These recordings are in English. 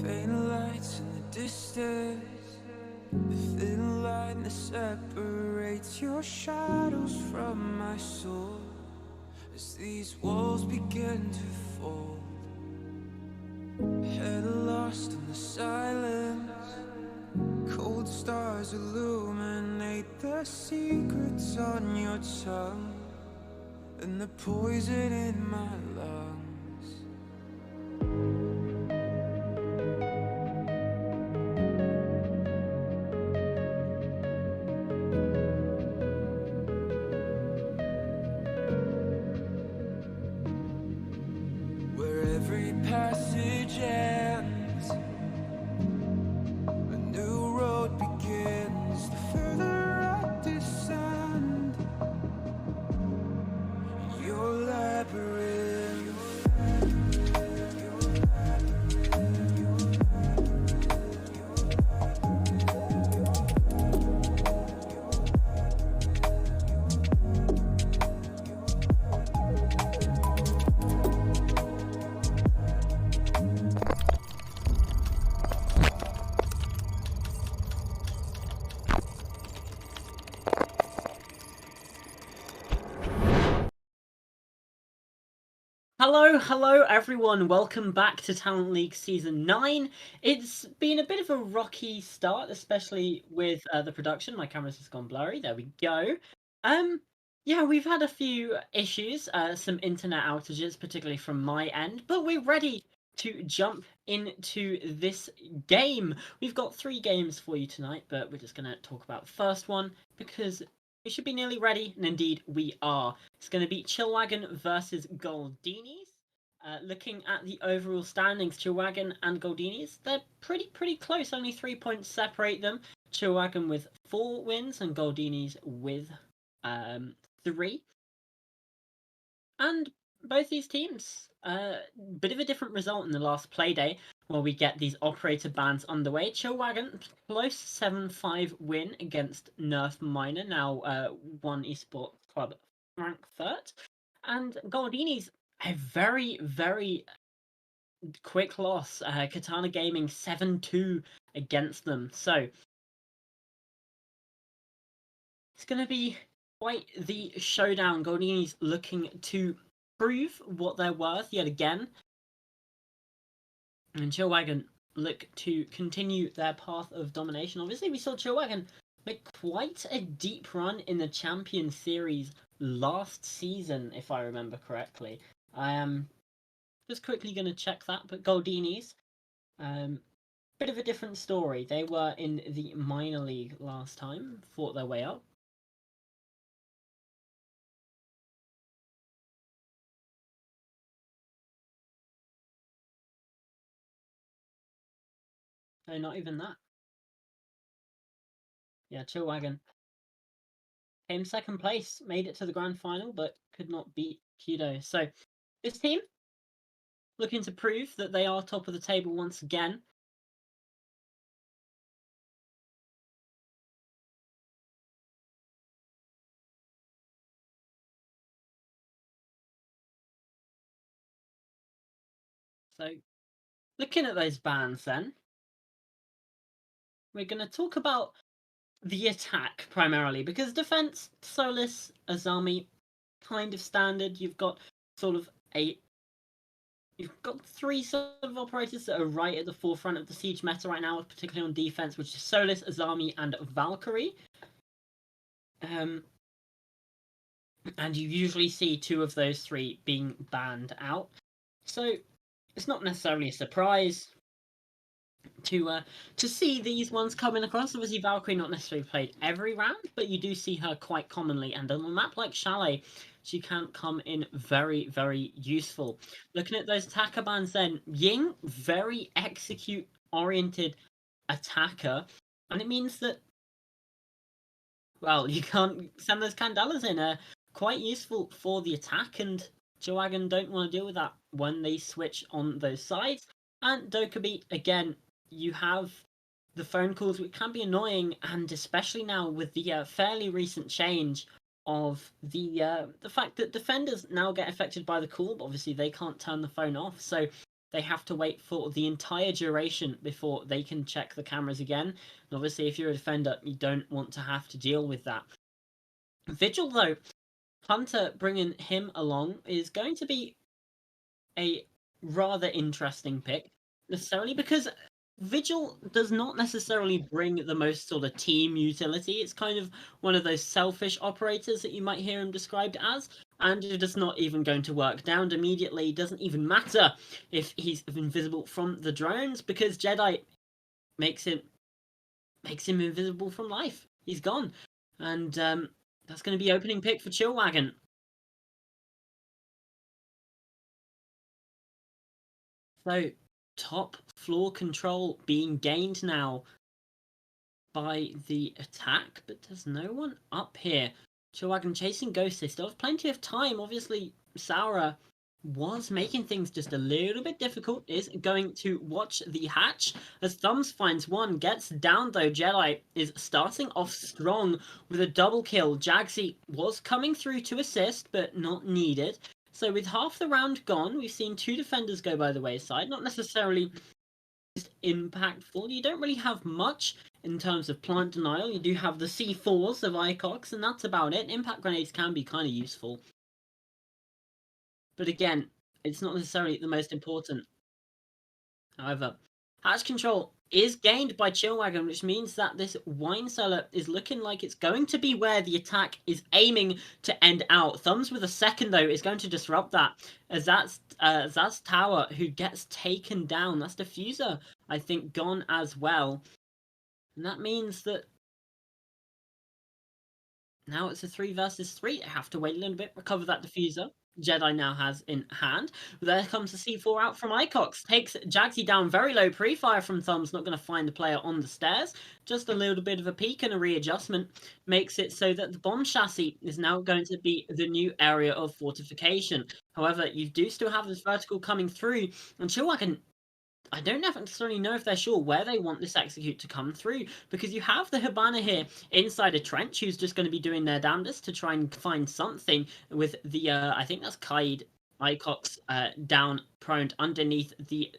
Faint lights in the distance, the thin line that separates your shadows from my soul. As these walls begin to fold, head lost in the silence, cold stars illuminate the secrets on your tongue and the poison in my lungs. Where every passage ends, a new road begins. The further I descend, your labyrinth. Hello everyone, welcome back to Talent League Season 9. It's been a bit of a rocky start, especially with the production. My camera's just gone blurry, there we go. Yeah, we've had a few issues, some internet outages, particularly from my end, but we're ready to jump into this game. We've got 3 games for you tonight, but we're just going to talk about the first one, because we should be nearly ready, and indeed we are. It's going to be Chillwagon versus Goldinis. Looking at the overall standings, Chillwagon and Goldinis, they're pretty close. Only 3 points separate them. Chillwagon with 4 wins and Goldinis with 3. And both these teams, bit of a different result in the last Playday, where we get these operator bans underway. Chillwagon, close 7-5 win against Nerf Minor, now One Esport Club Frankfurt. And Goldinis, a very quick loss. Katana Gaming 7-2 against them. So it's going to be quite the showdown. Goldinis looking to prove what they're worth yet again. And Chillwagon look to continue their path of domination. Obviously, we saw Chillwagon make quite a deep run in the Champion Series last season, if I remember correctly. I am just quickly going to check that, but Goldinis, bit of a different story. They were in the minor league last time, fought their way up. No, not even that. Yeah, Chillwagon came second place, made it to the grand final, but could not beat Kudo. So this team looking to prove that they are top of the table once again. So looking at those bans then, we're going to talk about the attack primarily, because defense, Solus, Azami, kind of standard. You've got sort of you've got 3 sort of operators that are right at the forefront of the Siege meta right now, particularly on defense, which is Solus, Azami, and Valkyrie. And you usually see 2 of those 3 being banned out. So it's not necessarily a surprise to see these ones coming across. Obviously, Valkyrie not necessarily played every round, but you do see her quite commonly. And on a map like Chalet, she can come in very useful. Looking at those attacker bans then, Ying, very execute-oriented attacker. And it means that, well, you can't send those Candelas in. Quite useful for the attack, and Chillwagon don't want to deal with that when they switch on those sides. And Dokkaebi, again, you have the phone calls, which can be annoying, and especially now with the fairly recent change of the fact that defenders now get affected by the call, but obviously they can't turn the phone off. So they have to wait for the entire duration before they can check the cameras again. And obviously, if you're a defender, you don't want to have to deal with that. Vigil, though, Hunter bringing him along is going to be a rather interesting pick, necessarily because Vigil does not necessarily bring the most sort of team utility. It's kind of one of those selfish operators that you might hear him described as, and it is not even going to work. Downed immediately, doesn't even matter if he's invisible from the drones, because Jedi makes him invisible from life. He's gone. And that's going to be opening pick for Chillwagon. So, top floor control being gained now by the attack, but there's no one up here. Chillwagon chasing Ghost. They still have plenty of time. Obviously, Saura was making things just a little bit difficult, is going to watch the hatch as Thumbs finds one, gets down though. Jedi is starting off strong with a double kill. Jagsy was coming through to assist, but not needed. So with half the round gone, we've seen 2 defenders go by the wayside. Not necessarily impactful. You don't really have much in terms of plant denial. You do have the C4s of Icox, and that's about it. Impact grenades can be kind of useful. But again, it's not necessarily the most important. However, hatch control is gained by Chillwagon, which means that this wine cellar is looking like it's going to be where the attack is aiming to end out. Thumbs with a second, though, is going to disrupt that, as that's Tower who gets taken down. That's Diffuser, I think, gone as well. And that means that now it's a 3 versus 3. I have to wait a little bit, recover that Diffuser. Jedi now has in hand. There comes the C4 out from Icox. Takes Jagsy down very low. Pre-fire from Thumbs. Not going to find the player on the stairs. Just a little bit of a peek and a readjustment makes it so that the bomb chassis is now going to be the new area of fortification. However, you do still have this vertical coming through. And Chillwagon, I don't necessarily know if they're sure where they want this execute to come through, because you have the Hibana here inside a trench who's just going to be doing their damnedest to try and find something with the, I think that's Kaid Icox down prone underneath the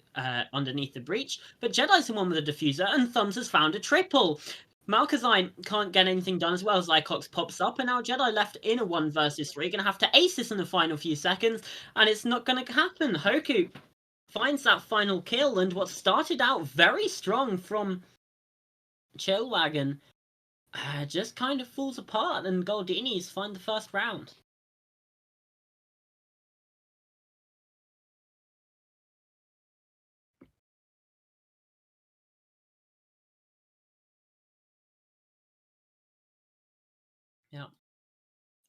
breach. But Jedi's the one with a diffuser, and Thumbs has found a triple. Malkazine can't get anything done as well as Icox pops up, and now Jedi left in a 1 versus 3. Going to have to ace this in the final few seconds, and it's not going to happen. Hoku finds that final kill, and what started out very strong from Chillwagon just kind of falls apart, and Goldinis find the first round. Yeah.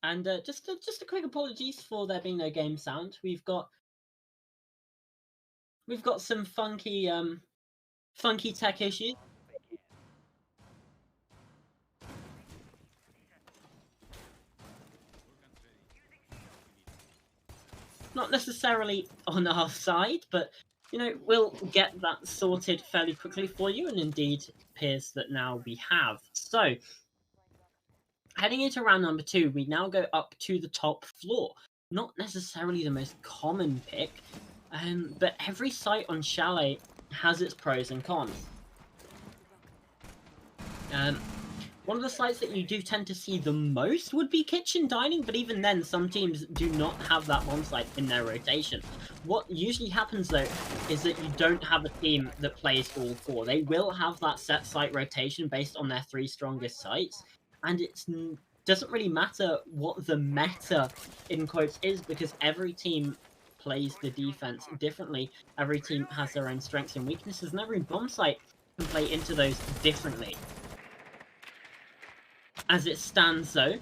And just a quick apologies for there being no game sound. We've got some funky tech issues. Not necessarily on our side, but you know, we'll get that sorted fairly quickly for you, and indeed it appears that now we have. So heading into round number 2, we now go up to the top floor. Not necessarily the most common pick, but every site on Chalet has its pros and cons. One of the sites that you do tend to see the most would be kitchen dining, but even then, some teams do not have that one site in their rotation. What usually happens, though, is that you don't have a team that plays all 4. They will have that set site rotation based on their 3 strongest sites, and it doesn't really matter what the meta, in quotes, is, because every team plays the defense differently. Every team has their own strengths and weaknesses, and every bomb site can play into those differently. As it stands, though,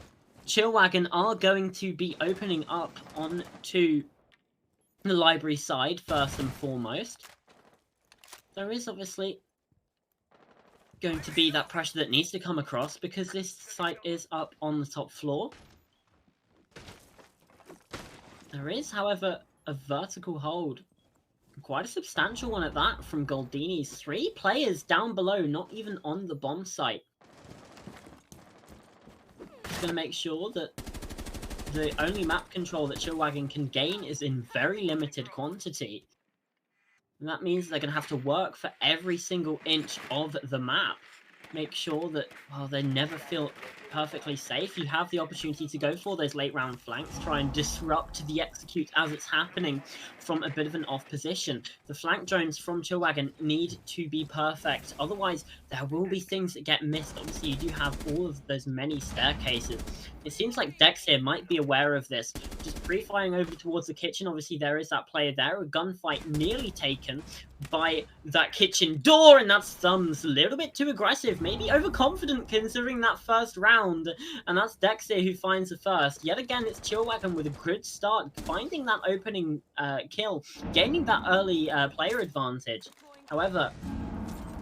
Chillwagon are going to be opening up onto the library side first and foremost. There is obviously going to be that pressure that needs to come across, because this site is up on the top floor. There is, however, a vertical hold. Quite a substantial one at that from Goldinis. 3 players down below, not even on the bomb site. Going to make sure that the only map control that Chillwagon can gain is in very limited quantity. And that means they're going to have to work for every single inch of the map. Make sure that, well, they never feel perfectly safe. You have the opportunity to go for those late round flanks, try and disrupt the execute as it's happening from a bit of an off position. The flank drones from Chillwagon need to be perfect. Otherwise, there will be things that get missed. Obviously, you do have all of those many staircases. It seems like Dex here might be aware of this. Just pre-firing over towards the kitchen. Obviously, there is that player there. A gunfight nearly taken by that kitchen door, and that's Thumbs a little bit too aggressive, maybe overconfident considering that first round, and that's Dexter who finds the first. Yet again, it's Chillwagon with a good start, finding that opening kill, gaining that early player advantage. However,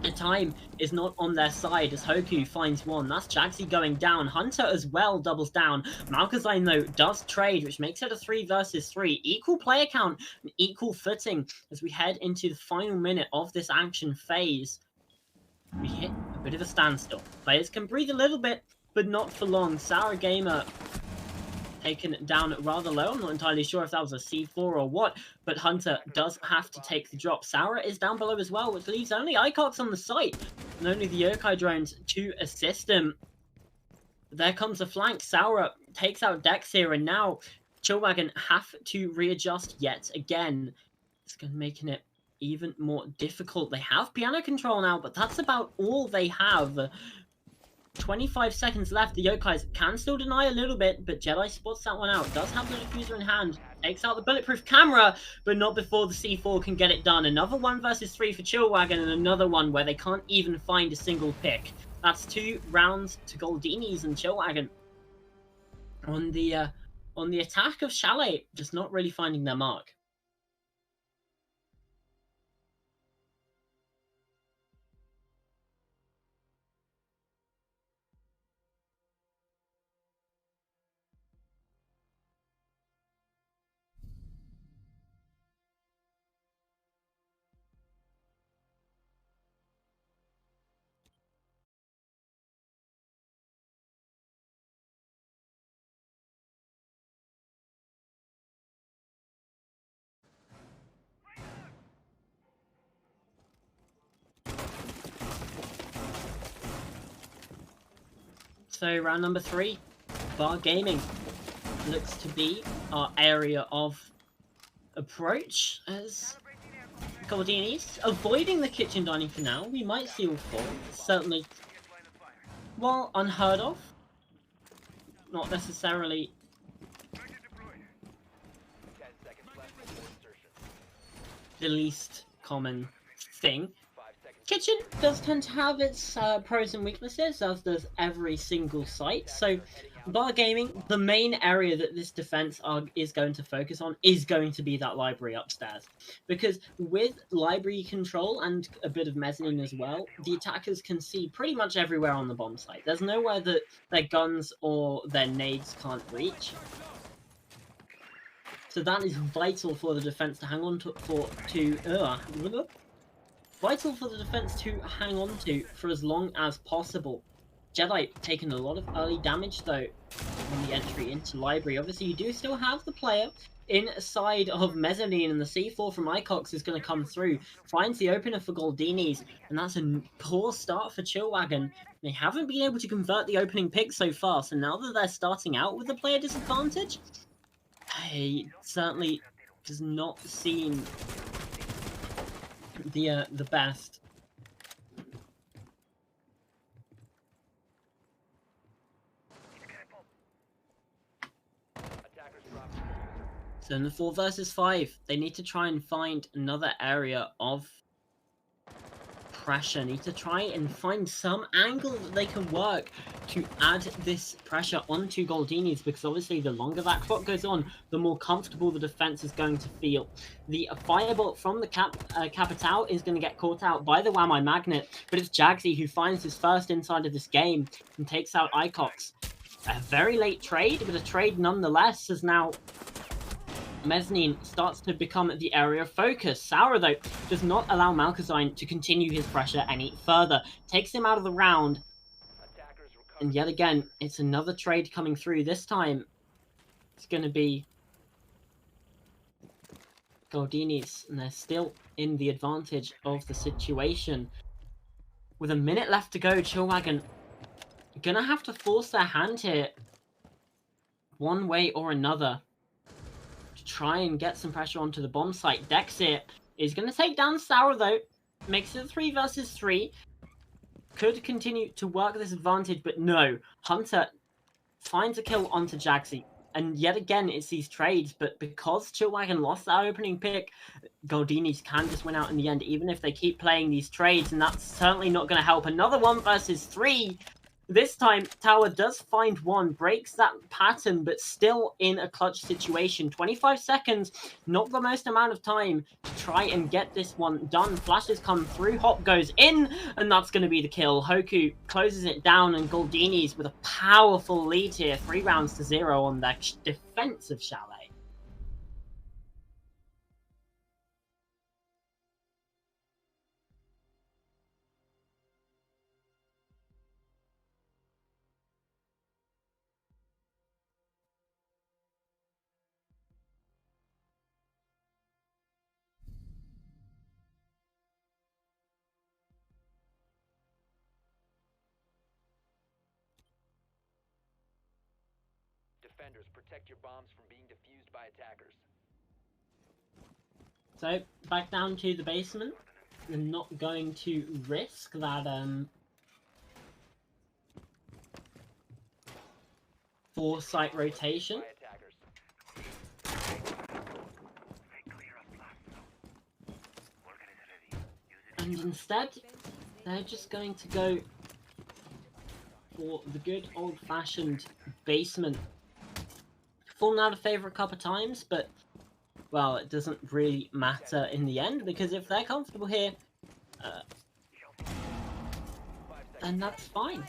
the time is not on their side as Hoku finds one. That's Jagsy going down. Hunter as well doubles down. Malkazine, though, does trade, which makes it a 3 versus 3. Equal player count and equal footing as we head into the final minute of this action phase. We hit a bit of a standstill. Players can breathe a little bit, but not for long. Sour Gamer taken down rather low. I'm not entirely sure if that was a C4 or what, but Hunter does have to take the drop. Sour is down below as well, which leaves only Icox on the site, and only the Yokai drones to assist him. There comes a flank. Sour takes out Dex here, and now Chillwagon have to readjust yet again. It's going to making it even more difficult. They have piano control now, but that's about all they have. 25 seconds left. The Yokais can still deny a little bit, but Jedi spots that one out. Does have the diffuser in hand. Takes out the bulletproof camera, but not before the C4 can get it done. Another 1 versus 3 for Chillwagon, and another one where they can't even find a single pick. That's 2 rounds to Goldinis and Chillwagon. On the attack of Chalet, just not really finding their mark. So round number 3, Bar Gaming looks to be our area of approach as Goldinis avoiding the kitchen dining for now. We might see all 4. Certainly, while unheard of, not necessarily the least common thing. Kitchen does tend to have its pros and weaknesses, as does every single site. So, Bar Gaming, the main area that this defense is going to focus on is going to be that library upstairs. Because with library control and a bit of mezzanine as well, the attackers can see pretty much everywhere on the bomb site. There's nowhere that their guns or their nades can't reach. So that is vital for the defense to hang on to, vital for the defense to hang on to for as long as possible. Jedi taking a lot of early damage though on the entry into library. Obviously, you do still have the player inside of mezzanine, and the C4 from Icox is going to come through. Finds the opener for Goldinis, and that's a poor start for Chillwagon. They haven't been able to convert the opening pick so far, so now that they're starting out with a player disadvantage, it certainly does not seem the best. So in the 4 versus 5, they need to try and find another area of pressure. Need to try and find some angle that they can work to add this pressure onto Goldinis, because obviously the longer that clock goes on, the more comfortable the defense is going to feel. The firebolt from the Capitao is going to get caught out by the Whammy Magnet, but it's Jagsy who finds his first inside of this game and takes out Icox. A very late trade, but a trade nonetheless, as now mezzanine starts to become the area of focus. Sour, though, does not allow Malkazine to continue his pressure any further. Takes him out of the round. And yet again, it's another trade coming through. This time, it's going to be Goldinis, and they're still in the advantage of the situation. With a minute left to go, Chillwagon gonna have to force their hand here one way or another to try and get some pressure onto the bomb site. Dexter is gonna take down Sour though, makes it 3 versus 3. Could continue to work this advantage, but no. Hunter finds a kill onto Jagsy. And yet again, it's these trades, but because Chillwagon lost that opening pick, Goldinis can just win out in the end, even if they keep playing these trades, and that's certainly not going to help. Another 1 versus 3. This time, Tower does find one, breaks that pattern, but still in a clutch situation. 25 seconds, not the most amount of time to try and get this one done. Flashes come through, Hop goes in, and that's going to be the kill. Hoku closes it down, and Goldinis with a powerful lead here. 3 rounds to 0 on their defensive chalet. Defenders, protect your bombs from being defused by attackers. So, back down to the basement. We're not going to risk that, foresight rotation. And instead, they're just going to go for the good old-fashioned basement. Fallen out of favor a couple of times, but, well, it doesn't really matter in the end, because if they're comfortable here, then that's fine.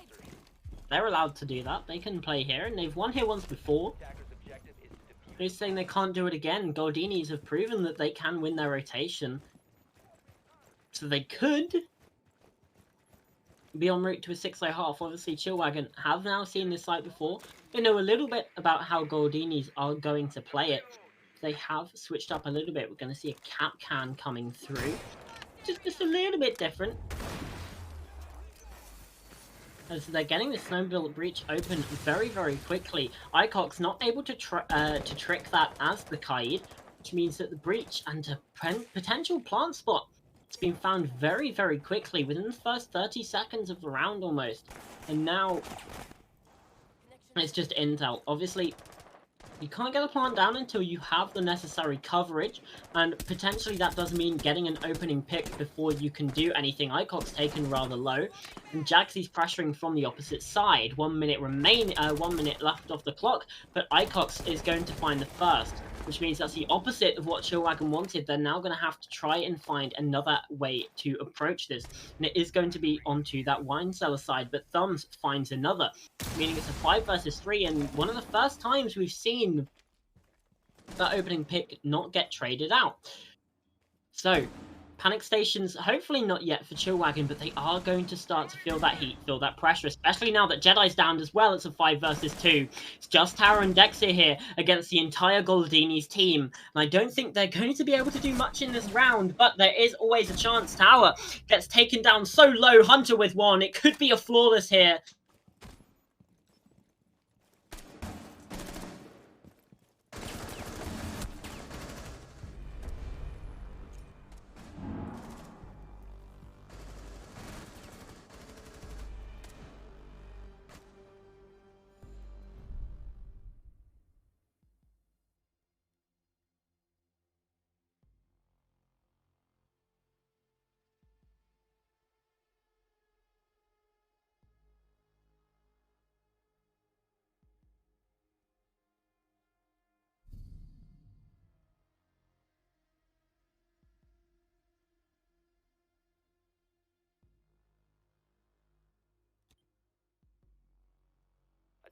They're allowed to do that. They can play here, and they've won here once before. Who's saying they can't do it again? Goldinis have proven that they can win their rotation. So they could be en route to a 6-0 half. Obviously, Chillwagon have now seen this site before. They know a little bit about how Goldinis are going to play it. They have switched up a little bit. We're going to see a cap can coming through. Just a little bit different. As they're getting the snowball breach open very, very quickly. Icox not able to trick that as the Kaid, which means that the breach and a potential plant spot has been found very, very quickly, within the first 30 seconds of the round almost. And now it's just intel. Obviously, you can't get a plant down until you have the necessary coverage, and potentially that does mean getting an opening pick before you can do anything. Icox taken rather low, and Jagsy's pressuring from the opposite side. 1 minute 1 minute left off the clock, but Icox is going to find the first, which means that's the opposite of what Chillwagon wanted. They're now going to have to try and find another way to approach this, and it is going to be onto that wine cellar side, but Thumbs finds another, meaning it's a 5 versus 3, and one of the first times we've seen that opening pick not get traded out. So, panic stations, hopefully not yet for Chillwagon, but they are going to start to feel that heat, feel that pressure, especially now that Jedi's down as well. It's a 5 versus 2. It's just Tower and Dexter here against the entire Goldinis team. And I don't think they're going to be able to do much in this round, but there is always a chance. Tower gets taken down so low, Hunter with one. It could be a flawless here.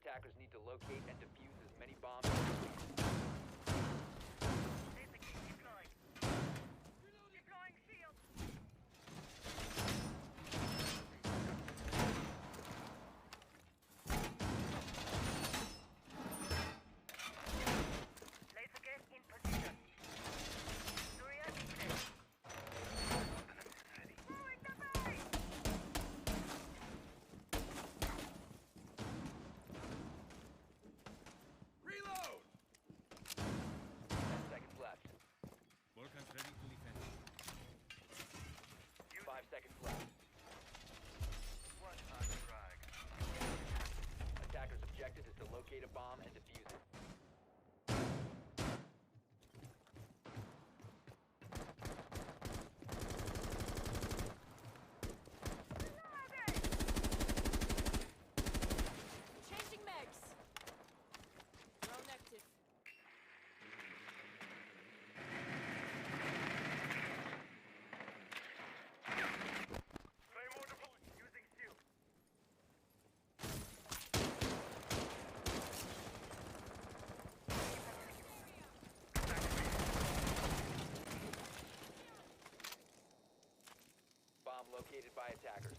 Attackers need to locate and defuse as many bombs as possible. located by attackers.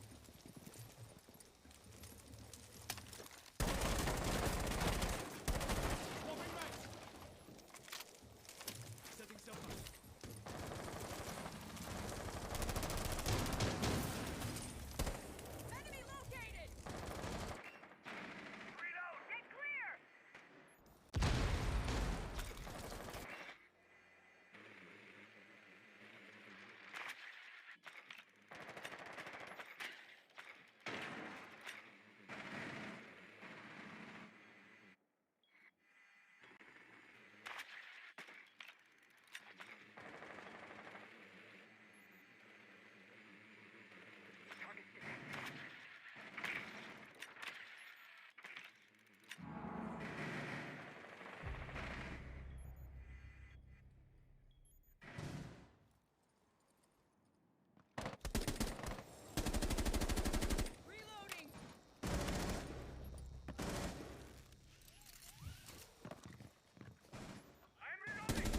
Enemy located! Reload! Get clear! Reloading! I'm reloading!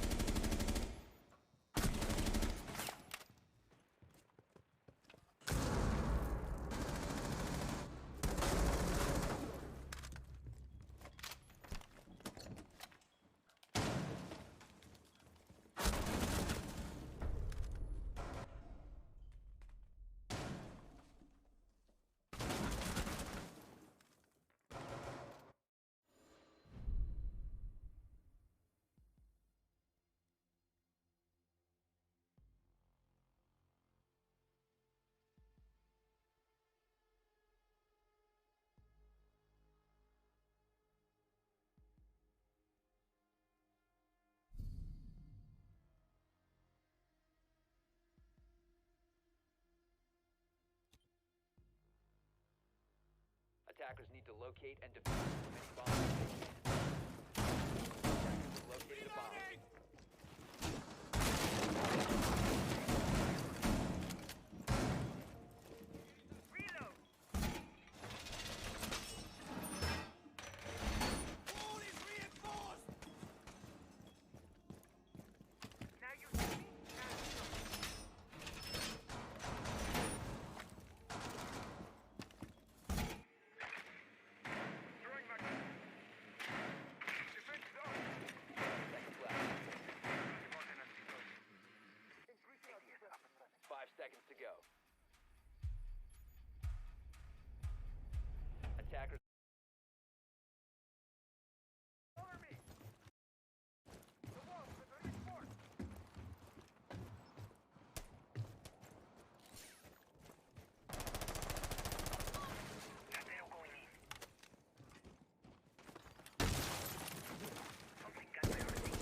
Attackers need to locate and defuse as many bombs as they can. Attackers have located a bomb. Reload! Wall is reinforced! Now you see me? Now you know. Throwing my gun. Defense is on. Seconds left. Increasing our defense. 5 seconds to go. Attackers. Cover me! The walls have been reinforced! Tornado going in. Opening gun priority.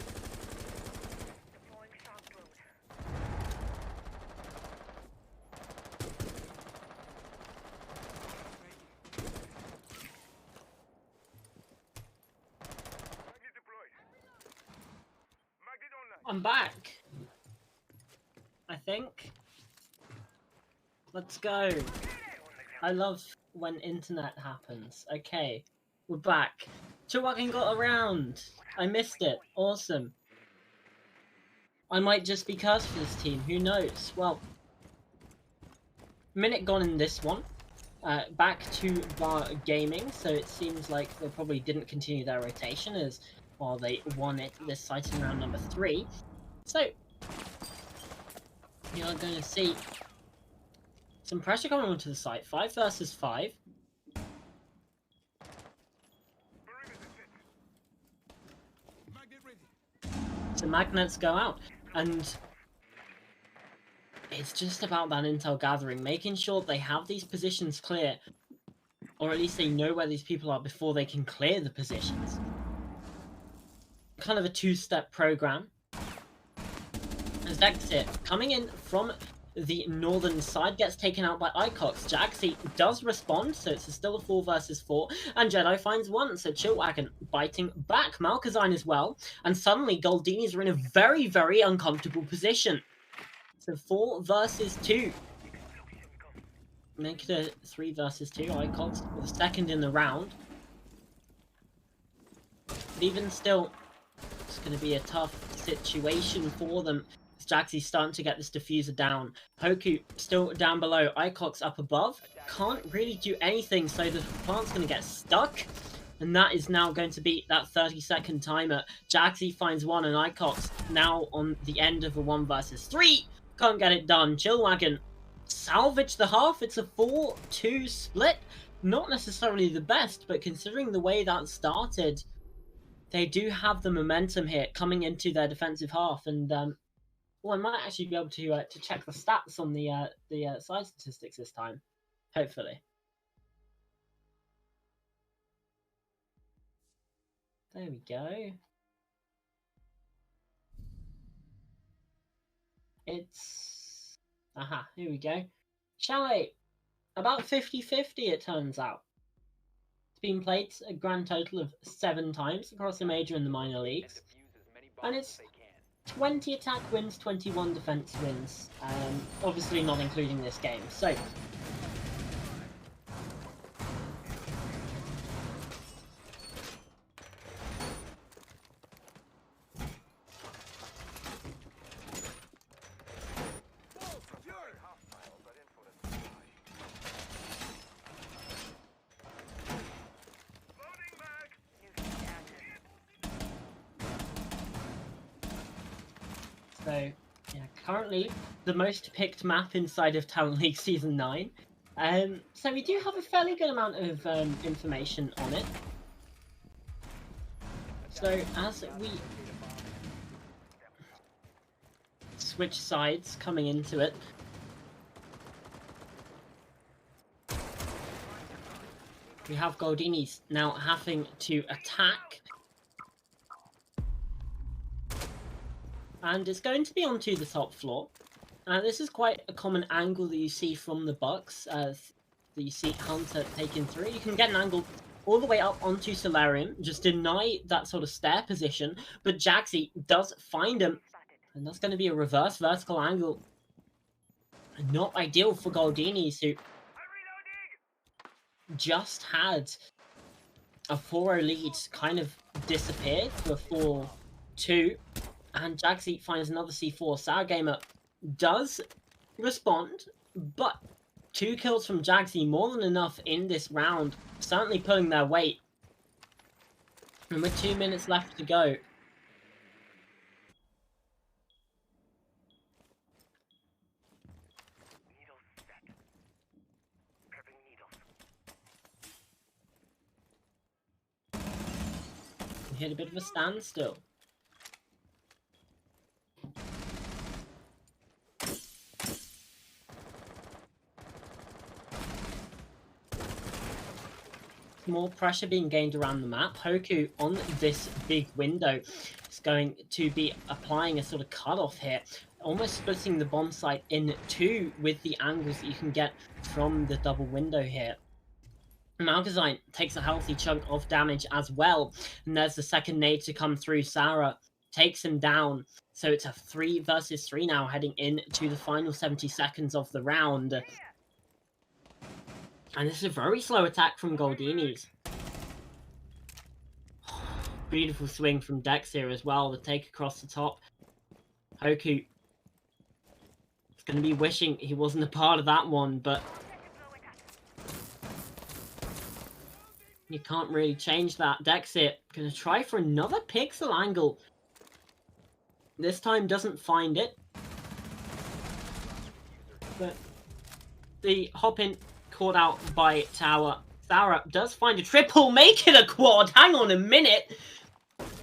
Deploying shock drone. Magnet deployed. Magnet online. I'm back. I think. Let's go. I love when internet happens. Okay, we're back. Chillwagon got around. I missed it. Awesome. I might just be cursed for this team. Who knows? Well, minute gone in this one. Back to Bar Gaming, so it seems like they probably didn't continue their rotation as while they won it this site in round number 3. So you're going to see some pressure coming onto the site. 5 versus 5. Perimeter set. Magnet ready. So magnets go out, and it's just about that intel gathering, making sure they have these positions clear, or at least they know where these people are before they can clear the positions. Kind of a 2-step program. As Exit coming in from the northern side gets taken out by Icox. Jaxi does respond, so it's still a 4 versus 4, and Jedi finds 1, so Chillwagon biting back. Malkazine as well, and suddenly Goldinis are in a very, very uncomfortable position. So 4 versus 2. Make it a 3 versus 2. Icox with a second in the round. But even still, it's going to be a tough situation for them. Jaxie's starting to get this diffuser down. Hoku still down below. Icox up above. Can't really do anything, so the plant's going to get stuck. And that is now going to be that 30-second timer. Jaxie finds one, and Icox now on the end of a 1 versus 3. Can't get it done. Chillwagon salvage the half. It's a 4-2 split. Not necessarily the best, but considering the way that started, they do have the momentum here coming into their defensive half. And well, I might actually be able to check the stats on the side statistics this time, hopefully. There we go. It's... Aha, here we go. Chalet, about 50-50 it turns out. It's been played a grand total of 7 times across the major and the minor leagues. And it's 20 attack wins, 21 defense wins. Obviously not including this game. So... So, yeah, currently the most picked map inside of Talent League Season 9. So we do have a fairly good amount of information on it. So as we switch sides coming into it, we have Goldinis now having to attack. And it's going to be onto the top floor. This is quite a common angle that you see from the Bucks, that you see Hunter taking through. You can get an angle all the way up onto Solarium, just deny that sort of stair position, but Jaxie does find him, and that's going to be a reverse vertical angle. Not ideal for Goldinis, who just had a 4-0 lead kind of disappeared to a 4-2. And Jaxie finds another C4. Sour Gamer does respond, but 2 kills from Jaxie, more than enough in this round. Certainly pulling their weight. And with 2 minutes left to go. We hit a bit of a standstill. More pressure being gained around the map. Hoku on this big window is going to be applying a sort of cutoff here, almost splitting the bomb site in 2 with the angles that you can get from the double window here. Malkazine takes a healthy chunk of damage as well, and there's the second nade to come through. Sarah takes him down, so it's a 3 versus 3 now heading into the final 70 seconds of the round. And this is a very slow attack from Goldinis. Beautiful swing from Dex here as well. The take across the top. Hoku is going to be wishing he wasn't a part of that one, but you can't really change that. Dexit going to try for another pixel angle. This time doesn't find it. But the hop in caught out by Tower. Sarah does find a triple, make it a quad. Hang on a minute.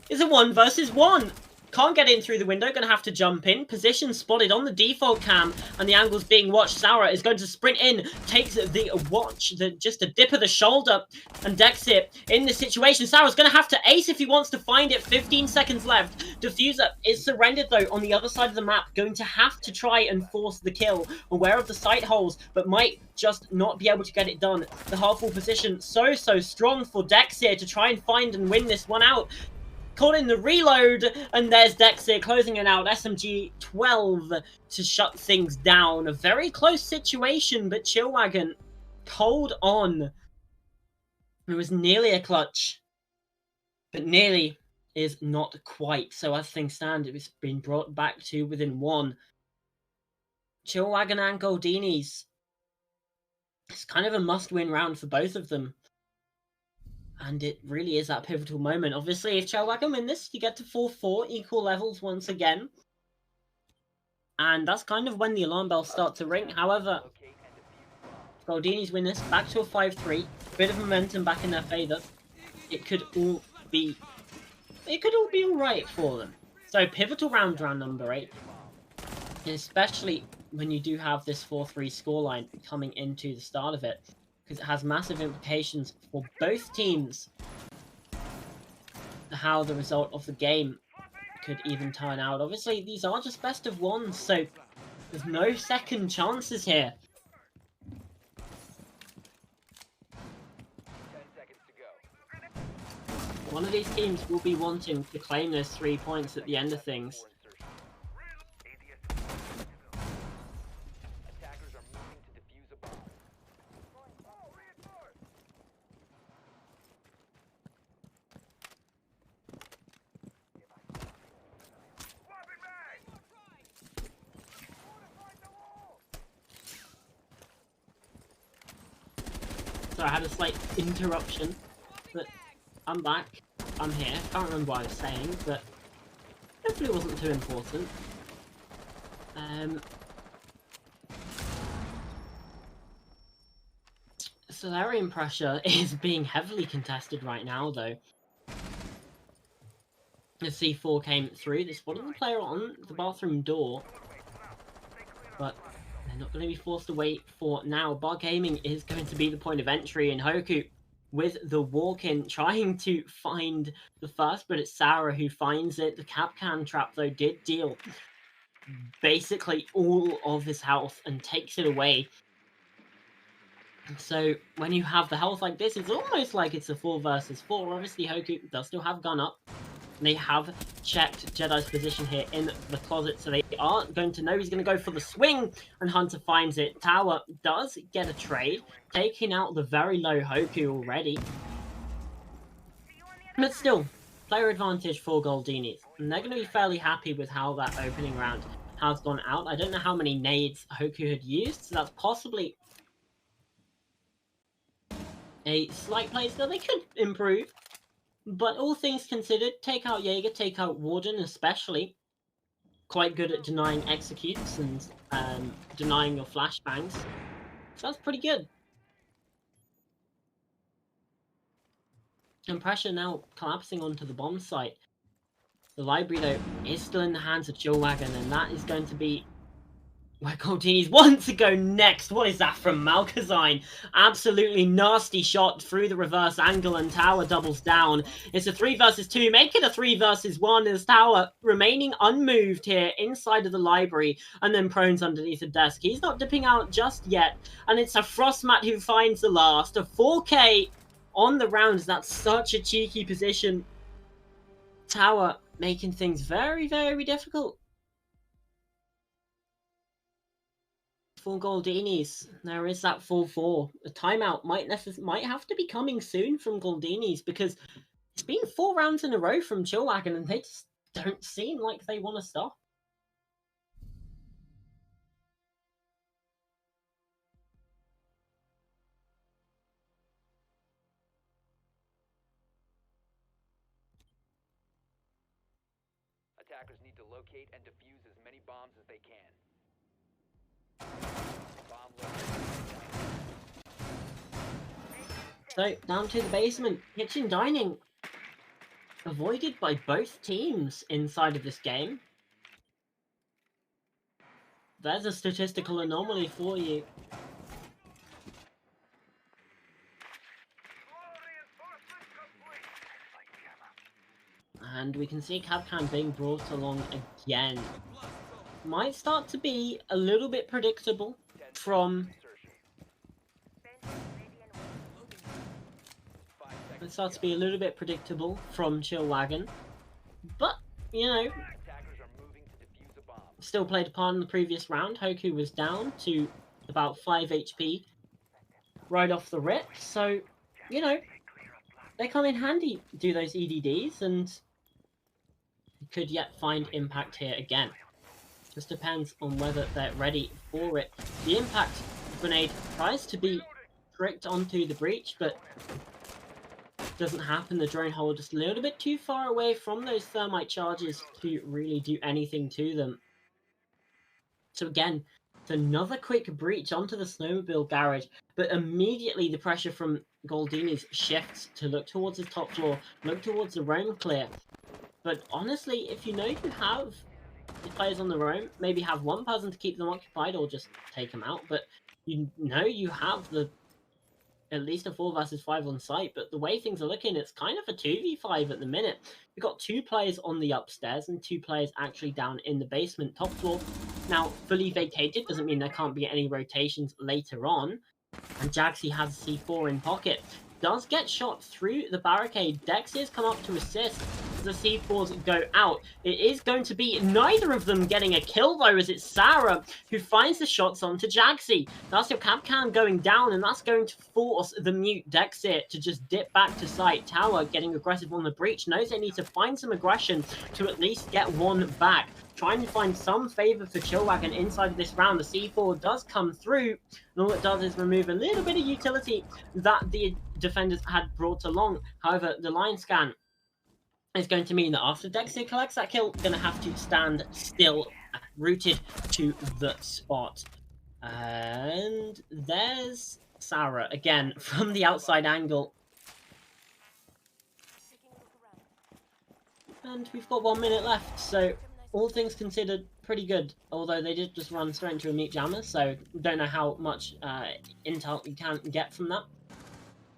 It's a 1 versus 1. Can't get in through the window, going to have to jump in. Position spotted on the default cam, and the angle's being watched. Sarah is going to sprint in, takes the watch, just a dip of the shoulder, and Dexit in this situation. Sarah's going to have to ace if he wants to find it. 15 seconds left. Diffuser is surrendered, though, on the other side of the map. Going to have to try and force the kill. Aware of the sight holes, but might just not be able to get it done. The half-wall position so strong for Dexit to try and find and win this one out. Caught in the reload, and there's Dexter closing it out. SMG 12 to shut things down. A very close situation, but Chillwagon hold on. It was nearly a clutch, but nearly is not quite. So as things stand, it's been brought back to within 1. Chillwagon and Goldinis. It's kind of a must-win round for both of them. And it really is that pivotal moment. Obviously, if Chillwagon win this, you get to 4-4, equal levels once again. And that's kind of when the alarm bells start to ring. However, Goldinis win this, back to a 5-3. Bit of momentum back in their favour. It could all be alright for them. So pivotal round number 8. Especially when you do have this 4-3 scoreline coming into the start of it. Because it has massive implications for both teams. How the result of the game could even turn out. Obviously, these are just best of 1, so there's no second chances here. 10 seconds to go. One of these teams will be wanting to claim those 3 points at the end of things. Attackers are moving to defuse a bomb. So I had a slight interruption, but I'm back. I'm here. Can't remember what I was saying, but hopefully it wasn't too important. Solarium pressure is being heavily contested right now, though. The C4 came through. They spotted the player on the bathroom door, but they're not going to be forced to wait for now. Bar Gaming is going to be the point of entry, and Hoku with the walk-in trying to find the first, but it's Sarah who finds it. The Capcan trap, though, did deal basically all of his health and takes it away. So when you have the health like this, it's almost like it's a 4 versus 4. Obviously, Hoku does still have gun up. They have checked Jedi's position here in the closet, so they are going to know he's going to go for the swing, and Hunter finds it. Tower does get a trade, taking out the very low Hoku already. But still, player advantage for Goldinis, and they're going to be fairly happy with how that opening round has gone out. I don't know how many nades Hoku had used, so that's possibly a slight place that they could improve. But all things considered, take out Jaeger, take out Warden especially. Quite good at denying executes and denying your flashbangs. So that's pretty good. And pressure now collapsing onto the bomb site. The library, though, is still in the hands of Chillwagon, and that is going to be where Goldinis want to go next. What is that from Malkazine? Absolutely nasty shot through the reverse angle, and Tower doubles down. It's a 3 versus 2. Make it a 3 versus 1 as Tower remaining unmoved here inside of the library, and then Prone's underneath the desk. He's not dipping out just yet, and it's a Frostmat who finds the last. A 4K on the rounds. That's such a cheeky position. Tower making things very, very difficult for Goldinis. There is that 4-4. A timeout might have to be coming soon from Goldinis, because it's been 4 rounds in a row from Chillwagon, and they just don't seem like they want to stop. Attackers need to locate and defuse as many bombs as they can. Bomb located. So, down to the basement. Kitchen dining. Avoided by both teams inside of this game. There's a statistical anomaly for you. And we can see Capcan being brought along again. Might start to be a little bit predictable from... It starts to be a little bit predictable from Chillwagon. But, you know, still played a part in the previous round. Hoku was down to about 5 HP right off the rip. So, you know, they come in handy, do those EDDs, and could yet find impact here again. Just depends on whether they're ready for it. The impact grenade tries to be tricked onto the breach, but doesn't happen. The drone hole just a little bit too far away from those thermite charges to really do anything to them. So again, it's another quick breach onto the snowmobile garage, but immediately the pressure from Goldinis shifts to look towards his top floor, look towards the roam clear. But honestly, if you know you have the players on the roam, maybe have one person to keep them occupied or just take them out, but you know you have at least a 4 versus 5 on site, but the way things are looking, it's kind of a 2v5 at the minute. We've got 2 players on the upstairs and 2 players actually down in the basement top floor. Now, fully vacated doesn't mean there can't be any rotations later on, and Jaxi has a C4 in pocket. Does get shot through the barricade. Dexys come up to assist as the C4s go out. It is going to be neither of them getting a kill though, as it's Sarah who finds the shots onto Jaxi. That's your Capcan going down, and that's going to force the mute Dexy to just dip back to site. Tower getting aggressive on the breach, knows they need to find some aggression to at least get one back. Trying to find some favour for Chillwagon inside of this round. The C4 does come through, and all it does is remove a little bit of utility that the defenders had brought along. However, the line scan is going to mean that after Dexter collects that kill, going to have to stand still, rooted to the spot. And there's Sarah again from the outside angle. And we've got 1 minute left, so all things considered, pretty good. Although they did just run straight into a meat jammer, so don't know how much intel you can get from that.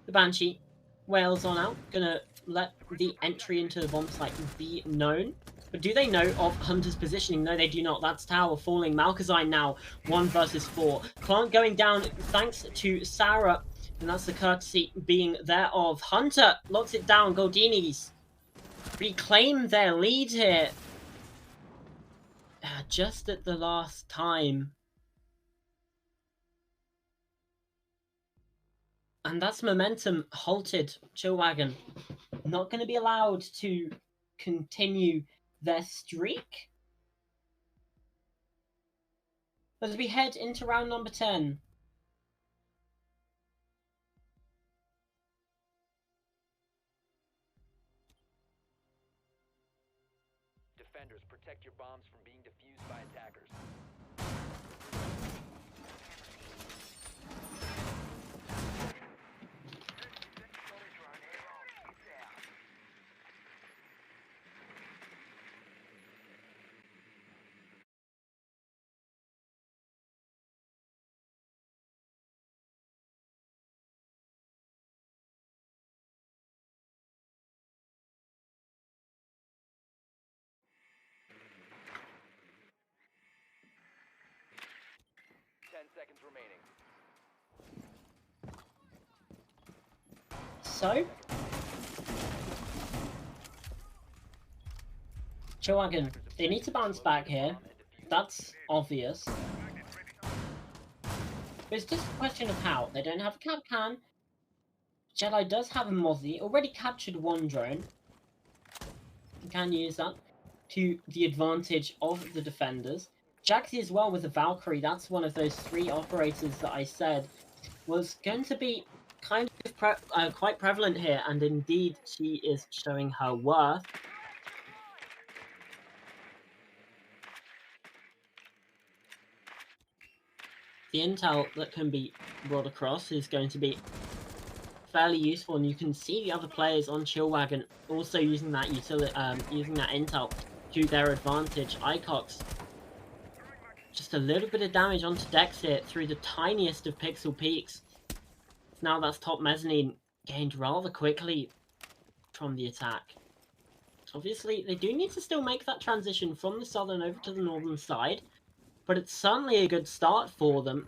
The Banshee wails on out, gonna let the entry into the bomb site be known. But do they know of Hunter's positioning? No, they do not. That's Tower falling. Malkazine now 1 versus 4. Plant going down thanks to Sarah, and that's the courtesy being there of Hunter. Locks it down. Goldinis reclaim their lead here. Just at the last time. And that's momentum halted. Chillwagon not going to be allowed to continue their streak. As we head into round number 10. Defenders, protect your bombs from being defused by attackers. Seconds remaining. So, Chillwagon, they need to bounce back here. That's obvious. But it's just a question of how. They don't have a Capcan. Jedi does have a Mozzie. Already captured 1 drone. You can use that to the advantage of the defenders. Jaxi as well with a Valkyrie. That's one of those 3 operators that I said was going to be kind of quite prevalent here, and indeed she is showing her worth. The intel that can be brought across is going to be fairly useful, and you can see the other players on Chillwagon also using that using that intel to their advantage. Icox just a little bit of damage onto Dex here through the tiniest of pixel peaks. Now that's top mezzanine gained rather quickly from the attack. Obviously, they do need to still make that transition from the southern over to the northern side, but it's certainly a good start for them.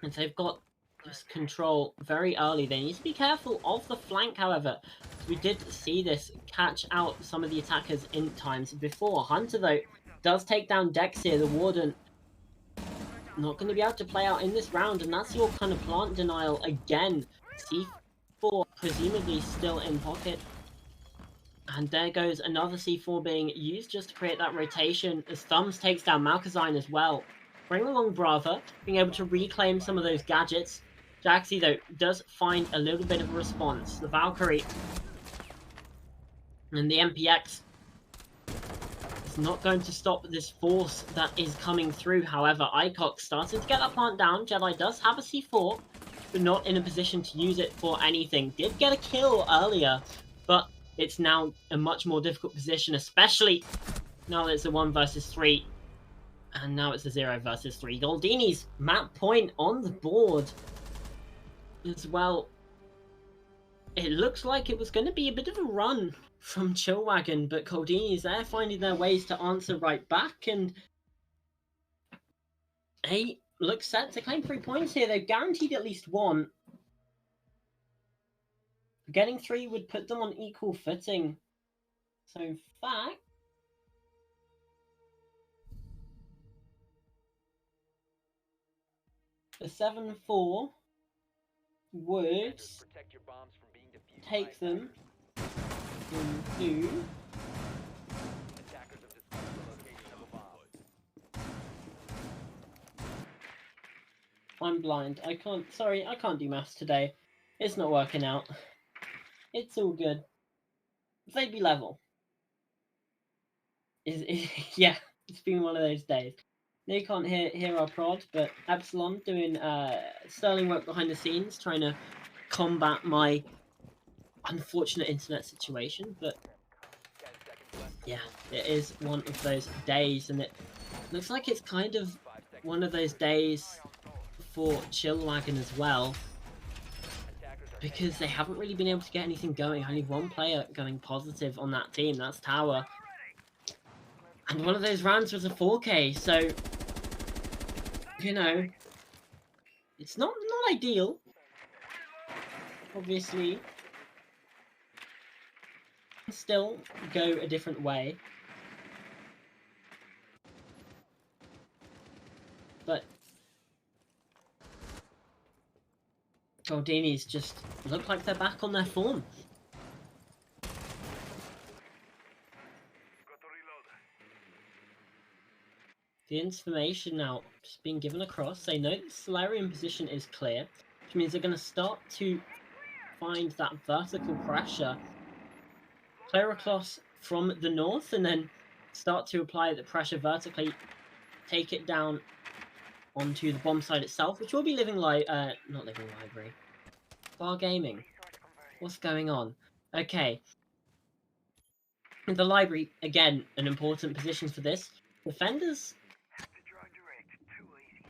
And they've got this control very early. They need to be careful of the flank, however. We did see this catch out some of the attackers in times before. Hunter, though, does take down Dex here, the Warden. Not going to be able to play out in this round, and that's your kind of plant denial again. C4 presumably still in pocket. And there goes another C4 being used just to create that rotation as Thumbs takes down Malkazine as well. Bring along Brava, being able to reclaim some of those gadgets. Jaxi, though, does find a little bit of a response. The Valkyrie and the MPX is not going to stop this force that is coming through. However, Icox starting to get that plant down. Jedi does have a C4, but not in a position to use it for anything. Did get a kill earlier, but it's now a much more difficult position, especially now that it's a 1 versus 3. And now it's a 0 versus 3. Goldinis, map point on the board as well. It looks like it was going to be a bit of a run from Chillwagon, but Goldinis there finding their ways to answer right back, and they look set to claim 3 points here. They've guaranteed at least 1. Getting 3 would put them on equal footing. So in fact, the 7-4 would Protect your bombs from being defused take by them attackers. into Attackers have discovered the location of a bomb. I'm blind. I can't do maths today. It's not working out. It's all good. They'd be level. Yeah, it's been one of those days. You can't hear our prod, but Absalom doing sterling work behind the scenes, trying to combat my unfortunate internet situation. But 10 seconds left. yeah, it is one of those days, and it looks like it's kind of 5 seconds. one of those days for Chillwagon as well, Attackers are because they haven't really been able to get anything going. Only one player going positive on that team, that's Tower. And one of those rounds was a 4K, so, you know, it's not ideal. Obviously, still go a different way. But Goldinis just look like they're back on their form. The information now just being given across. They know the Solarium position is clear, which means they're going to start to find that vertical pressure. Clear across from the north and then start to apply the pressure vertically. Take it down onto the bomb site itself, which will be not Living Library. Bar Gaming. What's going on? Okay. The library, again, an important position for this. Defenders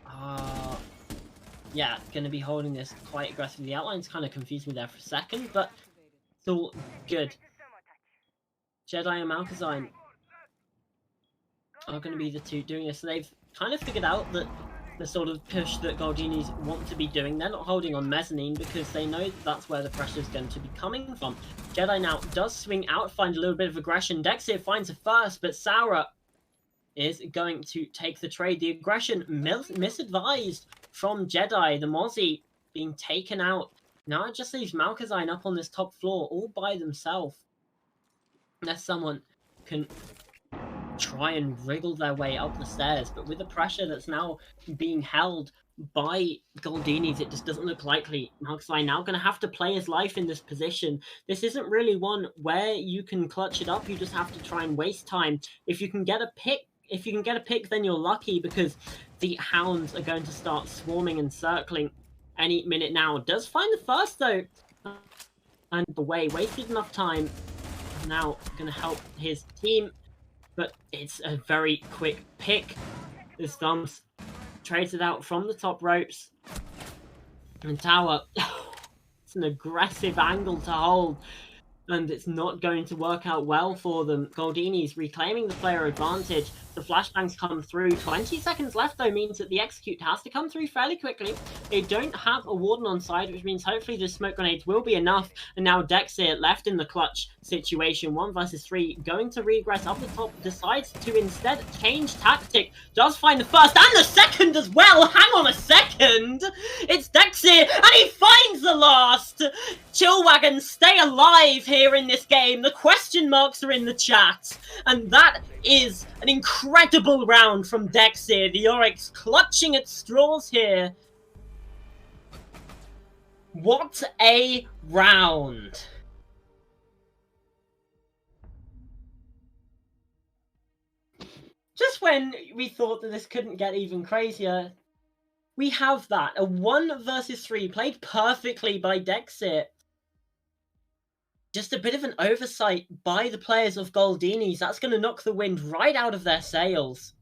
are, yeah, going to be holding this quite aggressively. The outlines kind of confused me there for a second, but it's all good. Jedi and Malkazine are going to be the two doing this. So they've kind of figured out that the sort of push that Goldinis want to be doing, they're not holding on mezzanine because they know that that's where the pressure is going to be coming from. Jedi now does swing out, find a little bit of aggression. Dexter finds a first, but Saura is going to take the trade. The aggression misadvised from Jedi. The Mozzie being taken out. Now it just leaves Malkazine up on this top floor all by themselves. Unless someone can try and wriggle their way up the stairs, but with the pressure that's now being held by Goldinis, it just doesn't look likely. Malkazine now going to have to play his life in this position. This isn't really one where you can clutch it up. You just have to try and waste time. If you can get a pick, then you're lucky, because the hounds are going to start swarming and circling any minute now. Does find the first though, and away. Wasted enough time. Now going to help his team, but it's a very quick pick. This Thumbs trades it out from the top ropes, and Tower, it's an aggressive angle to hold, and it's not going to work out well for them. Goldinis reclaiming the player advantage. The flashbangs come through. 20 seconds left, though, means that the execute has to come through fairly quickly. They don't have a warden on side, which means hopefully the smoke grenades will be enough. And now Dexter left in the clutch situation. 1 versus 3, going to regress up the top, decides to instead change tactic. Does find the first and the second as well. Hang on a second. It's Dexter, and he finds the last. Chillwagon, stay alive here in this game. The question marks are in the chat. And that is an incredible round from Dexter. The Oryx clutching at straws here. What a round. Just when we thought that this couldn't get even crazier, we have that. A 1 versus 3 played perfectly by Dexter. Just a bit of an oversight by the players of Goldinis. That's going to knock the wind right out of their sails.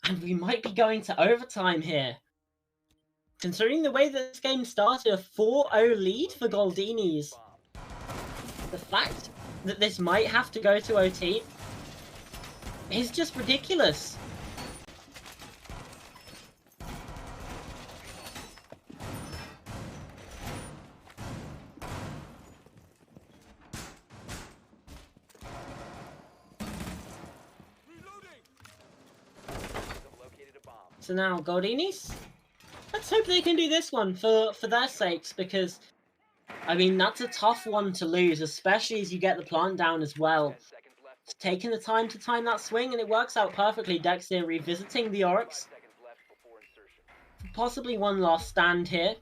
And we might be going to overtime here. Considering the way that this game started, a 4-0 lead for Goldinis. The fact that this might have to go to OT is just ridiculous. So now Goldinis, let's hope they can do this one for their sakes, because I mean that's a tough one to lose, especially as you get the plant down as well. It's taking the time to time that swing, and it works out perfectly. Dexter revisiting the Oryx. Possibly one last stand here.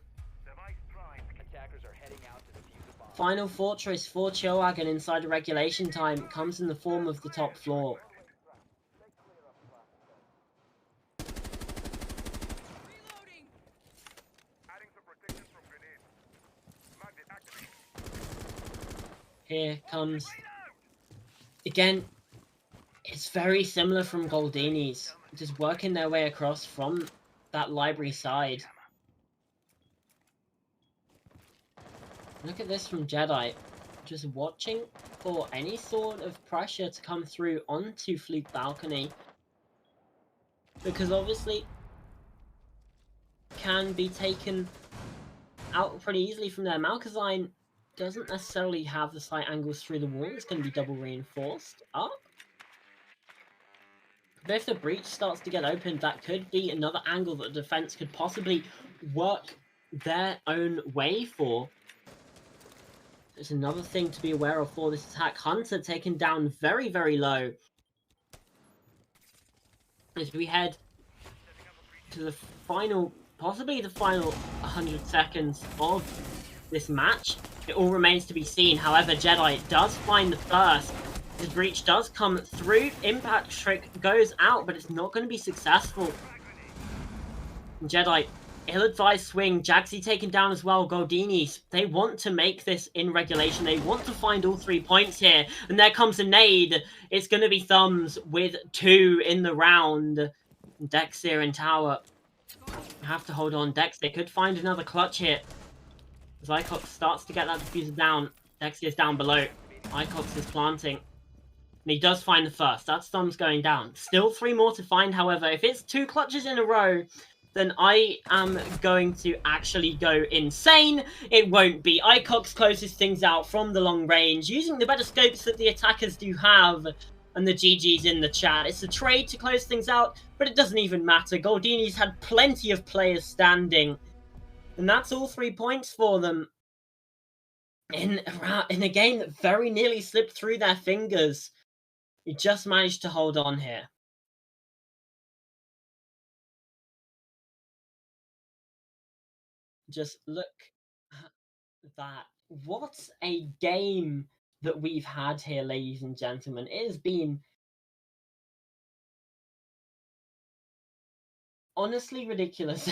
Final fortress for Chillwagon inside of regulation time comes in the form of the top floor. Here comes, again, it's very similar from Goldinis, just working their way across from that library side. Look at this from Jedi, just watching for any sort of pressure to come through onto Fluke Balcony, because obviously can be taken out pretty easily from there. Malkazine doesn't necessarily have the sight angles through the wall. It's going to be double reinforced up. But if the breach starts to get opened, that could be another angle that the defense could possibly work their own way for. There's another thing to be aware of for this attack. Hunter taken down very, very low. As we head to the final, possibly the final 100 seconds of this match. It all remains to be seen. However, Jedi does find the first. The breach does come through. Impact trick goes out, but it's not going to be successful. Jedi, ill-advised swing. Jagsy taken down as well. Goldinis, they want to make this in regulation. They want to find all 3 points here. And there comes a nade. It's going to be Thumbs with 2 in the round. Dexter and Tower have to hold on. Dexter could find another clutch hit. As Icox starts to get that diffuser down, Dexter is down below. Icox is planting. And he does find the first. That's Thumbs going down. Still 3 more to find, however. If it's 2 clutches in a row, then I am going to actually go insane. It won't be. Icox closes things out from the long range, using the better scopes that the attackers do have. And the GG's in the chat. It's a trade to close things out, but it doesn't even matter. Goldinis had plenty of players standing. And that's all 3 points for them in a game that very nearly slipped through their fingers. He just managed to hold on here. Just look at that. What a game that we've had here, ladies and gentlemen. It has been honestly ridiculous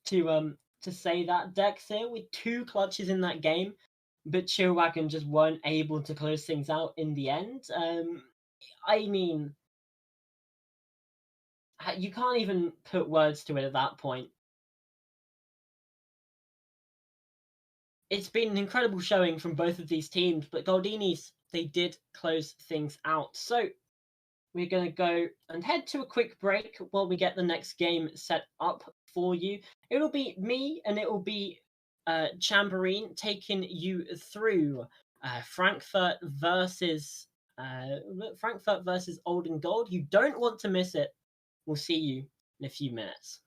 to say that. Dexter with 2 clutches in that game, but Chillwagon just weren't able to close things out in the end. I mean, you can't even put words to it at that point. It's been an incredible showing from both of these teams, but Goldinis, they did close things out. So we're going to go and head to a quick break while we get the next game set up for you. It'll be me and it will be Chamberine taking you through Frankfurt versus Old and Gold. You don't want to miss it. We'll see you in a few minutes.